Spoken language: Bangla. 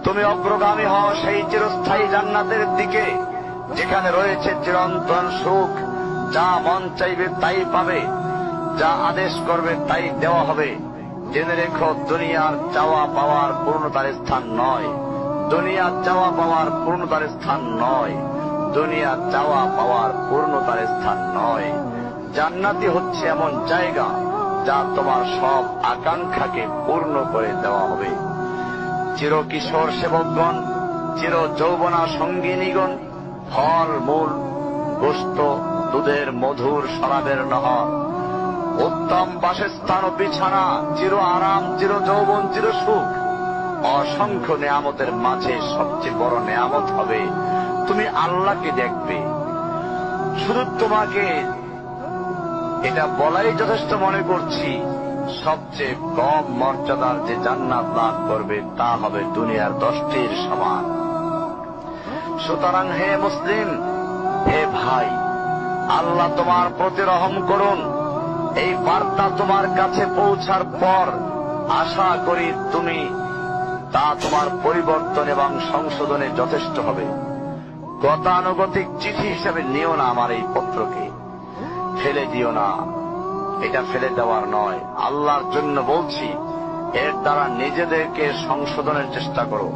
তুমি অগ্রগামী হও সেই চিরস্থায়ী জান্নাতের দিকে, যেখানে রয়েছে চিরন্তন সুখ। যা মন চাইবে তাই পাবে, যা আদেশ করবে তাই দেওয়া হবে। জেনে রেখো, দুনিয়ার চাওয়া পাওয়ার পূর্ণতার স্থান নয়, দুনিয়ার চাওয়া পাওয়ার পূর্ণতার স্থান নয়, দুনিয়ার চাওয়া পাওয়ার পূর্ণতার স্থান নয়। জান্নাতি হচ্ছে এমন জায়গা যা তোমার সব আকাঙ্ক্ষাকে পূর্ণ করে দেওয়া হবে। চির কিশোর সেবকগণ, চির যৌবনা সঙ্গিনীগণ, ফল মূল, গোস্ত, দুধের মধুর শরাবের নহর, উত্তম বাসস্থান ও বিছানা, চির আরাম, চির যৌবন, চির সুখ, অসংখ্য নেয়ামতের মাঝে সবচেয়ে বড় নেয়ামত হবে তুমি আল্লাহকে দেখবে। শুধু তোমাকে এটা বলাই যথেষ্ট মনে করছি, সবচেয়ে কম মর্যাদার যে জান্নাত লাভ করবে তা হবে দুনিয়ার 10টির সমান। সুতরাং হে মুসলিম, হে ভাই, আল্লাহ তোমার প্রতি রহম করুন। এই বার্তা তোমার কাছে পৌঁছার পর আশা করি তুমি তা তোমার পরিবর্তন এবং সংশোধনে যথেষ্ট হবে। গতানুগতিক চিঠি হিসেবে নিও না আমার এই পত্রকে, ফেলে দিও না। এটা ফেলে দেওয়ার নয়, আল্লাহর জন্য বলছি, এর দ্বারা নিজেদেরকে সংশোধনের চেষ্টা করো।